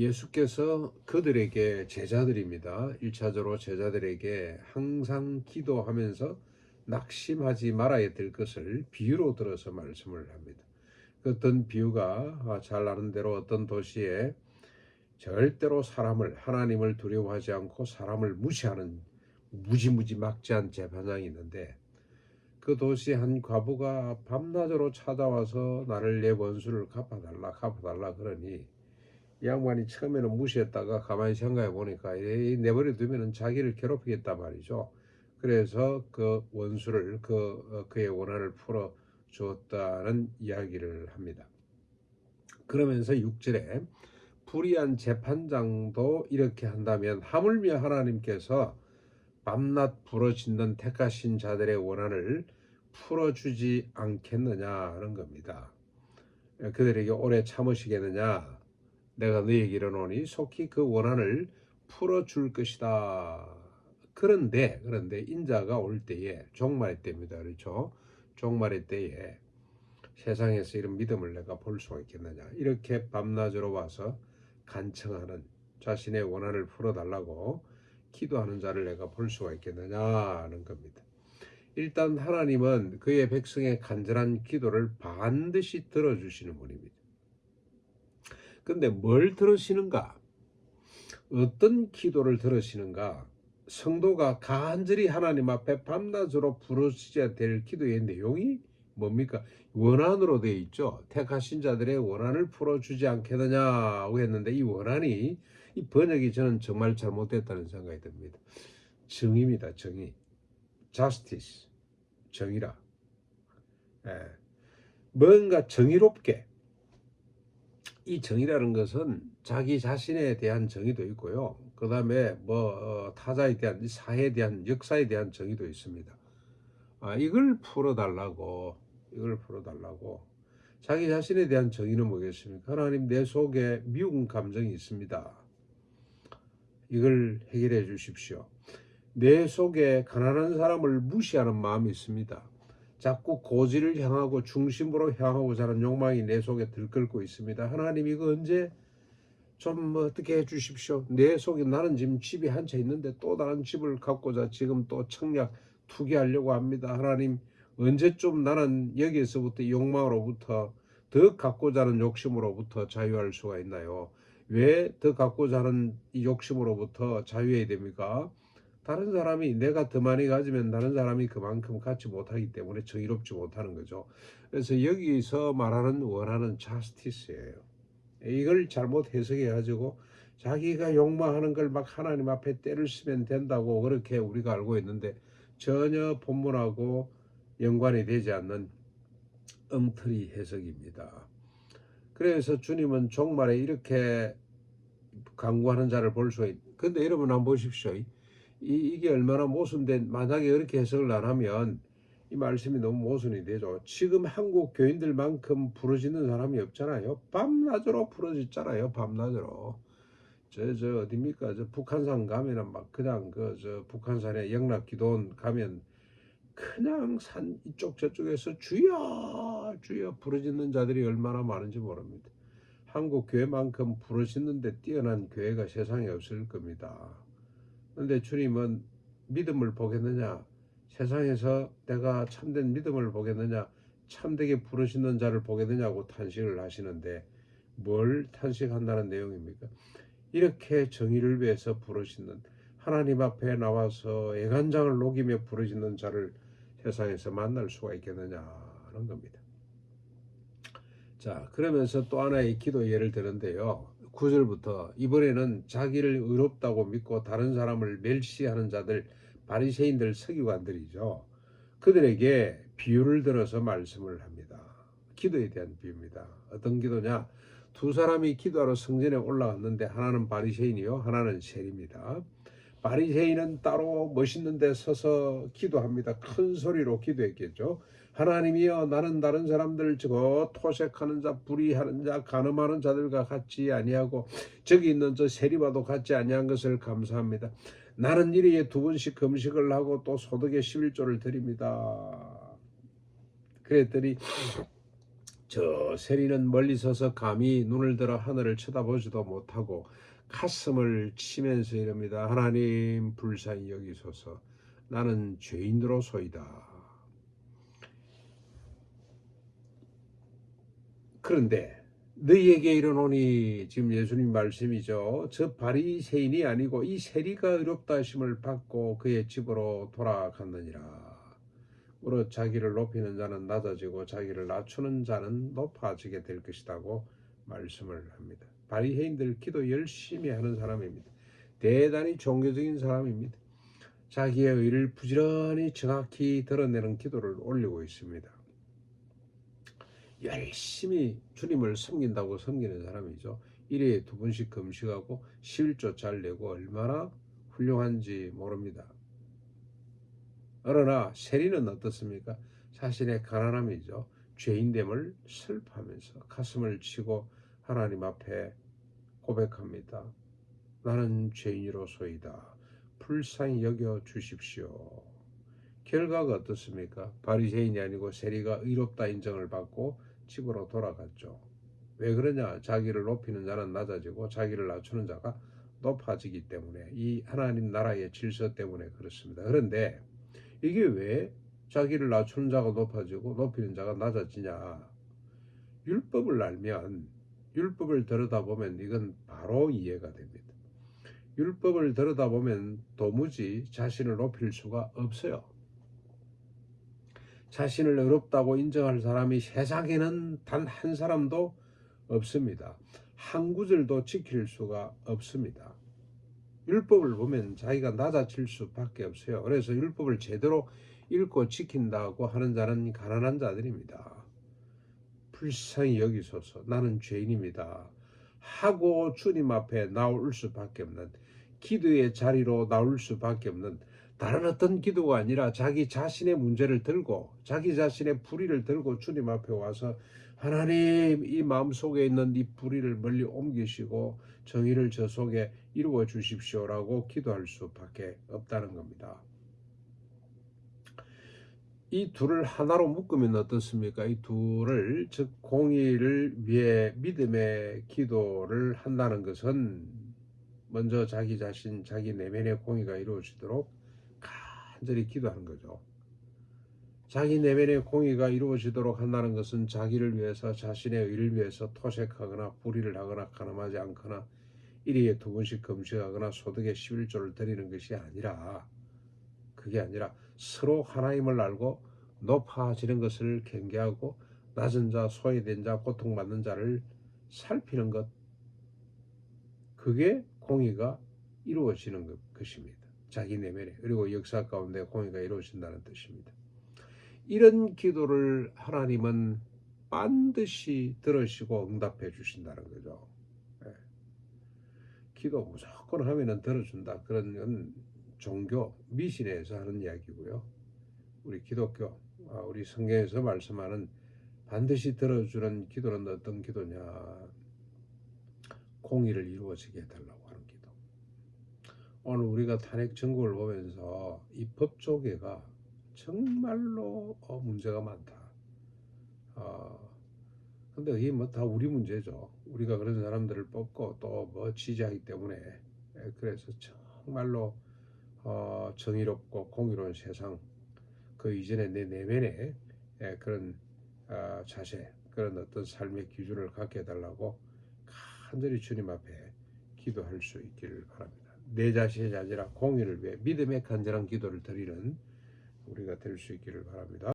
예수께서 그들에게 제자들입니다. 1차적으로 제자들에게 항상 기도하면서 낙심하지 말아야 될 것을 비유로 들어서 말씀을 합니다. 그 어떤 비유가 잘 아는 대로 어떤 도시에 절대로 하나님을 두려워하지 않고 사람을 무시하는 무지무지 막지한 재판장이 있는데, 그 도시 한 과부가 밤낮으로 찾아와서 나를 내 원수를 갚아달라 그러니 이 양반이 처음에는 무시했다가 가만히 생각해 보니까 내버려 두면은 자기를 괴롭히겠단 말이죠. 그래서 그 원수를 그의 원한을 풀어 주었다는 이야기를 합니다. 그러면서 6절에 불의한 재판장도 이렇게 한다면 하물며 하나님께서 밤낮 부러짓는 택하신 자들의 원한을 풀어주지 않겠느냐는 겁니다. 그들에게 오래 참으시겠느냐? 내가 너희에게 이르노니 속히 그 원한을 풀어줄 것이다. 그런데 인자가 올 때에, 종말의 때입니다. 그렇죠? 종말의 때에 세상에서 이런 믿음을 내가 볼 수가 있겠느냐? 이렇게 밤낮으로 와서 간청하는, 자신의 원한을 풀어달라고 기도하는 자를 내가 볼 수가 있겠느냐는 겁니다. 일단 하나님은 그의 백성의 간절한 기도를 반드시 들어주시는 분입니다. 근데 뭘 들으시는가? 어떤 기도를 들으시는가? 성도가 간절히 하나님 앞에 밤낮으로 부르셔야 될 기도의 내용이 뭡니까? 원한으로 되어 있죠. 택하신 자들의 원한을 풀어주지 않겠느냐고 했는데, 이 원한이, 이 번역이 저는 정말 잘못됐다는 생각이 듭니다. 정의입니다. 정의. justice. 정의라. 예. 뭔가 정의롭게, 이 정의라는 것은 자기 자신에 대한 정의도 있고요. 그 다음에 타자에 대한, 사회에 대한, 역사에 대한 정의도 있습니다. 이걸 풀어달라고. 자기 자신에 대한 정의는 뭐겠습니까? 하나님, 내 속에 미운 감정이 있습니다. 이걸 해결해 주십시오. 내 속에 가난한 사람을 무시하는 마음이 있습니다. 자꾸 고지를 향하고 중심으로 향하고자 하는 욕망이 내 속에 들끓고 있습니다. 하나님, 이거 언제 좀 어떻게 해 주십시오. 내 속에, 나는 지금 집이 한 채 있는데 또 다른 집을 갖고자 지금 또 청약 투기하려고 합니다. 하나님, 언제쯤 나는 여기에서부터 욕망으로부터, 더 갖고자 하는 욕심으로부터 자유할 수가 있나요? 왜 더 갖고자 하는 이 욕심으로부터 자유해야 됩니까? 다른 사람이, 내가 더 많이 가지면 다른 사람이 그만큼 갖지 못하기 때문에 정의롭지 못하는 거죠. 그래서 여기서 말하는 원하는 자스티스예요. 이걸 잘못 해석해 가지고 자기가 욕망하는 걸 막 하나님 앞에 때를 쓰면 된다고 그렇게 우리가 알고 있는데, 전혀 본문하고 연관이 되지 않는 엉터리 해석입니다. 그래서 주님은 종말에 이렇게 강구하는 자를 볼 수가 있는데, 근데 여러분 한번 보십시오. 이게 얼마나 모순된, 만약에 이렇게 해석을 안 하면 이 말씀이 너무 모순이 되죠. 지금 한국 교인들만큼 부르짖는 사람이 없잖아요. 밤낮으로 부르짖잖아요. 밤낮으로. 저 어딥니까? 저 북한산 가면은 막 그냥 저 북한산에 영락기도원 가면 그냥 산 이쪽 저쪽에서 주여 주여 부르짖는 자들이 얼마나 많은지 모릅니다. 한국 교회만큼 부르짖는데 뛰어난 교회가 세상에 없을 겁니다. 그런데 주님은 믿음을 보겠느냐? 세상에서 내가 참된 믿음을 보겠느냐? 참되게 부르짖는 자를 보겠느냐고 탄식을 하시는데, 뭘 탄식한다는 내용입니까? 이렇게 정의를 위해서 부르짖는, 하나님 앞에 나와서 애간장을 녹이며 부르짖는 자를 세상에서 만날 수가 있겠느냐는 겁니다. 자, 그러면서 또 하나의 기도 예를 드는데요. 9절부터, 이번에는 자기를 의롭다고 믿고 다른 사람을 멸시하는 자들, 바리새인들, 서기관들이죠. 그들에게 비유를 들어서 말씀을 합니다. 기도에 대한 비유입니다. 어떤 기도냐? 두 사람이 기도하러 성전에 올라갔는데, 하나는 바리새인이요, 하나는 세리입니다. 바리새인은 따로 멋있는 데 서서 기도합니다. 큰 소리로 기도했겠죠. 하나님이여, 나는 다른 사람들, 저 토색하는 자, 불의하는 자, 간음하는 자들과 같지 아니하고 저기 있는 저 세리와도 같지 아니한 것을 감사합니다. 나는 일일이 2번씩 금식을 하고 또 소득의 11조를 드립니다. 그랬더니 저 세리는 멀리 서서 감히 눈을 들어 하늘을 쳐다보지도 못하고 가슴을 치면서 이럽니다. 하나님 불쌍히 여기소서. 나는 죄인으로소이다. 그런데 너희에게 이르노니, 지금 예수님 말씀이죠. 저 바리새인이 아니고 이 세리가 의롭다 하심을 받고 그의 집으로 돌아갔느니라. 무릇 자기를 높이는 자는 낮아지고 자기를 낮추는 자는 높아지게 될 것이라고 말씀을 합니다. 바리새인들 기도 열심히 하는 사람입니다. 대단히 종교적인 사람입니다. 자기의 의를 부지런히 정확히 드러내는 기도를 올리고 있습니다. 열심히 주님을 섬긴다고 섬기는 사람이죠. 일회에 2번씩 금식하고 11조 잘 내고 얼마나 훌륭한지 모릅니다. 그러나 세리는 어떻습니까? 자신의 가난함이죠. 죄인됨을 슬퍼하면서 가슴을 치고 하나님 앞에 고백합니다. 나는 죄인으로소이다. 불쌍히 여겨 주십시오. 결과가 어떻습니까? 바리새인이 아니고 세리가 의롭다 인정을 받고 집으로 돌아갔죠. 왜 그러냐? 자기를 높이는 자는 낮아지고 자기를 낮추는 자가 높아지기 때문에, 이 하나님 나라의 질서 때문에 그렇습니다. 그런데 이게 왜 자기를 낮추는 자가 높아지고 높이는 자가 낮아지냐? 율법을 알면, 율법을 들여다보면 이건 바로 이해가 됩니다. 율법을 들여다보면 도무지 자신을 높일 수가 없어요. 자신을 의롭다고 인정할 사람이 세상에는 단 한 사람도 없습니다. 한 구절도 지킬 수가 없습니다. 율법을 보면 자기가 낮아질 수밖에 없어요. 그래서 율법을 제대로 읽고 지킨다고 하는 자는 가난한 자들입니다. 불쌍히 여기소서. 나는 죄인입니다 하고 주님 앞에 나올 수밖에 없는, 기도의 자리로 나올 수밖에 없는, 다른 어떤 기도가 아니라 자기 자신의 문제를 들고 자기 자신의 불의를 들고 주님 앞에 와서 하나님, 이 마음속에 있는 이 불의를 멀리 옮기시고 정의를 저 속에 이루어 주십시오라고 기도할 수밖에 없다는 겁니다. 이 둘을 하나로 묶으면 어떻습니까? 이 둘을, 즉 공의를 위해 믿음의 기도를 한다는 것은 먼저 자기 자신, 자기 내면의 공의가 이루어지도록 간절히 기도하는 거죠. 자기 내면의 공의가 이루어지도록 한다는 것은 자기를 위해서, 자신의 의를 위해서 토색하거나 불의를 하거나 가늠하지 않거나 일회에 2번씩 금식하거나 소득의 11조를 드리는 것이 아니라, 그게 아니라 서로 하나님을 알고 높아지는 것을 경계하고 낮은 자, 소외된 자, 고통받는 자를 살피는 것, 그게 공의가 이루어지는 것입니다. 자기 내면에. 그리고 역사 가운데 공의가 이루어진다는 뜻입니다. 이런 기도를 하나님은 반드시 들으시고 응답해 주신다는 거죠. 기도 무조건 하면은 들어준다, 그런 건 종교 미신에서 하는 이야기고요. 우리 기독교, 우리 성경에서 말씀하는 반드시 들어주는 기도는 어떤 기도냐? 공의를 이루어지게 해달라고 하는 기도. 오늘 우리가 탄핵 정국을 보면서 이 법조계가 정말로 문제가 많다. 근데 이게 뭐 다 우리 문제죠. 우리가 그런 사람들을 뽑고 또 뭐 지지하기 때문에. 그래서 정말로 정의롭고 공의로운 세상, 그 이전에 내 내면에 그런 자세, 그런 어떤 삶의 기준을 갖게 해달라고 간절히 주님 앞에 기도할 수 있기를 바랍니다. 내 자신이 아니라 공의를 위해 믿음의 간절한 기도를 드리는 우리가 될 수 있기를 바랍니다.